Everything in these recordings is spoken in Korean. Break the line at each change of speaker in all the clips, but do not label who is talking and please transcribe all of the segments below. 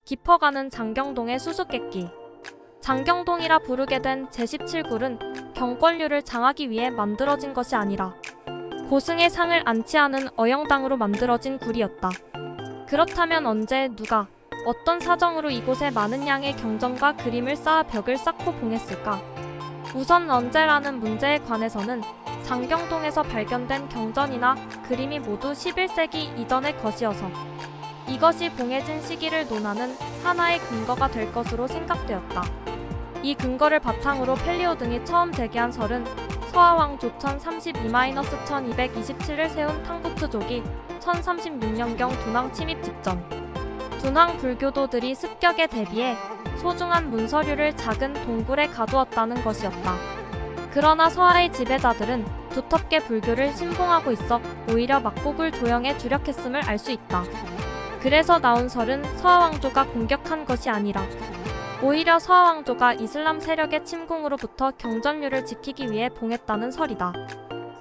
깊어가는 장경동의 수수께끼. 장경동이라 부르게 된 제17굴은 경권류를 장하기 위해 만들어진 것이 아니라 고승의 상을 안치하는 어영당으로 만들어진 굴이었다. 그렇다면 언제 누가 어떤 사정으로 이곳에 많은 양의 경전과 그림을 쌓아 벽을 쌓고 봉했을까? 우선 언제라는 문제에 관해서는 장경동에서 발견된 경전이나 그림이 모두 11세기 이전의 것이어서 이것이 봉해진 시기를 논하는 하나의 근거가 될 것으로 생각되었다. 이 근거를 바탕으로 펠리오 등이 처음 제기한 설은 서하왕 조천 32-1227을 세운 탕부트족이 1036년경 둔왕 침입 직전 둔왕 불교도들이 습격에 대비해 소중한 문서류를 작은 동굴에 가두었다는 것이었다. 그러나 서하의 지배자들은 두텁게 불교를 신봉하고 있어 오히려 막국을 조영에 주력했음을 알 수 있다. 그래서 나온 설은 서하왕조가 공격한 것이 아니라 오히려 서하왕조가 이슬람 세력의 침공으로부터 경전류를 지키기 위해 봉했다는 설이다.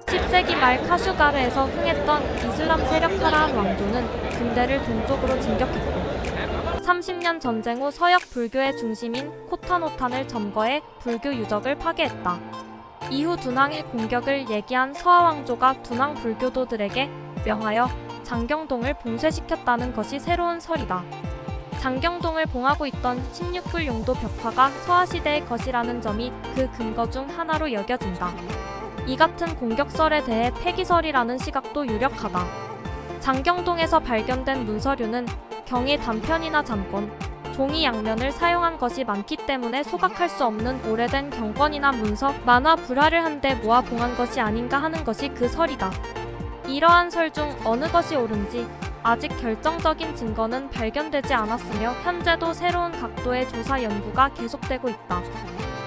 10세기 말 카슈가르에서 흥했던 이슬람 세력 파라한 왕조는 군대를 동쪽으로 진격했고 30년 전쟁 후 서역 불교의 중심인 코타노탄을 점거해 불교 유적을 파괴했다. 이후 둔왕의 공격을 예기한 서하왕조가 둔왕 불교도들에게 명하여 장경동을 봉쇄시켰다는 것이 새로운 설이다. 장경동을 봉하고 있던 16굴 용도 벽화가 서하시대의 것이라는 점이 그 근거 중 하나로 여겨진다. 이 같은 공격설에 대해 폐기설이라는 시각도 유력하다. 장경동에서 발견된 문서류는 경의 단편이나 잠권, 종이 양면을 사용한 것이 많기 때문에 소각할 수 없는 오래된 경권이나 문서, 만화 불화를 한데 모아 봉한 것이 아닌가 하는 것이 그 설이다. 이러한 설 중 어느 것이 옳은지 아직 결정적인 증거는 발견되지 않았으며 현재도 새로운 각도의 조사 연구가 계속되고 있다.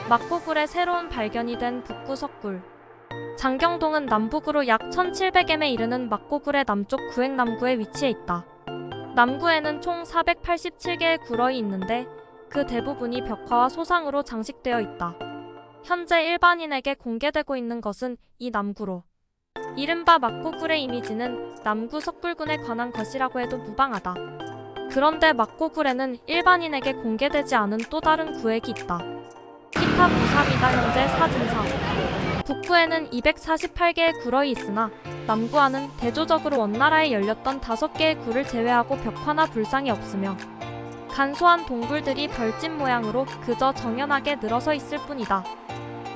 막고굴의 새로운 발견이 된 북구석굴. 장경동은 남북으로 약 1700m에 이르는 막고굴의 남쪽 구획남구에 위치해 있다. 남구에는 총 487개의 굴허이 있는데 그 대부분이 벽화와 소상으로 장식되어 있다. 현재 일반인에게 공개되고 있는 것은 이 남구로. 이른바 막고굴의 이미지는 남구 석굴군에 관한 것이라고 해도 무방하다. 그런데 막고굴에는 일반인에게 공개되지 않은 또 다른 구획이 있다. 기타 부사미가 현재 사진상. 북구에는 248개의 굴허이 있으나 남구와는 대조적으로 원나라에 열렸던 5개의 굴을 제외하고 벽화나 불상이 없으며 간소한 동굴들이 별집 모양으로 그저 정연하게 늘어서 있을 뿐이다.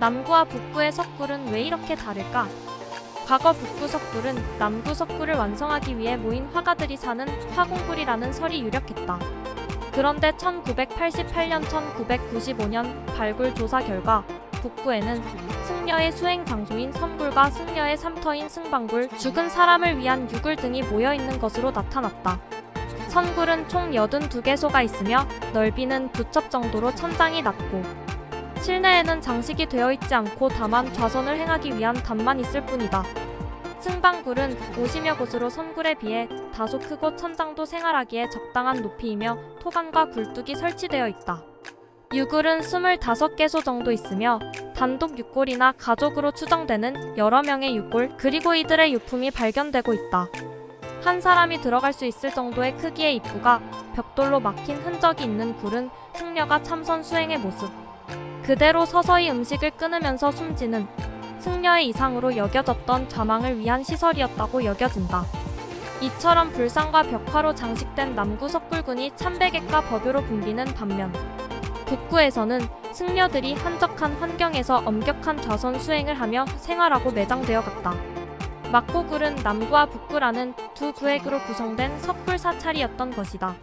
남구와 북구의 석굴은 왜 이렇게 다를까? 과거 북구 석굴은 남구 석굴을 완성하기 위해 모인 화가들이 사는 화공굴이라는 설이 유력했다. 그런데 1988년 1995년 발굴 조사 결과 북구에는 승려의 수행 장소인 선굴과 승려의 삼터인 승방굴, 죽은 사람을 위한 유굴 등이 모여있는 것으로 나타났다. 선굴은 총 82개소가 있으며 넓이는 2첩 정도로 천장이 낮고 실내에는 장식이 되어 있지 않고 다만 좌선을 행하기 위한 단만 있을 뿐이다. 승방굴은 50여 곳으로 선굴에 비해 다소 크고 천장도 생활하기에 적당한 높이이며 토관과 굴뚝이 설치되어 있다. 유굴은 25개소 정도 있으며 단독 유골이나 가족으로 추정되는 여러 명의 유골 그리고 이들의 유품이 발견되고 있다. 한 사람이 들어갈 수 있을 정도의 크기의 입구가 벽돌로 막힌 흔적이 있는 굴은 승려가 참선 수행의 모습. 그대로 서서히 음식을 끊으면서 숨지는 승려의 이상으로 여겨졌던 좌망을 위한 시설이었다고 여겨진다. 이처럼 불상과 벽화로 장식된 남구 석굴군이 참배객과 법요로 붐비는 반면 북구에서는 승려들이 한적한 환경에서 엄격한 좌선 수행을 하며 생활하고 매장되어 갔다. 막고굴은 남구와 북구라는 두 구획으로 구성된 석굴 사찰이었던 것이다.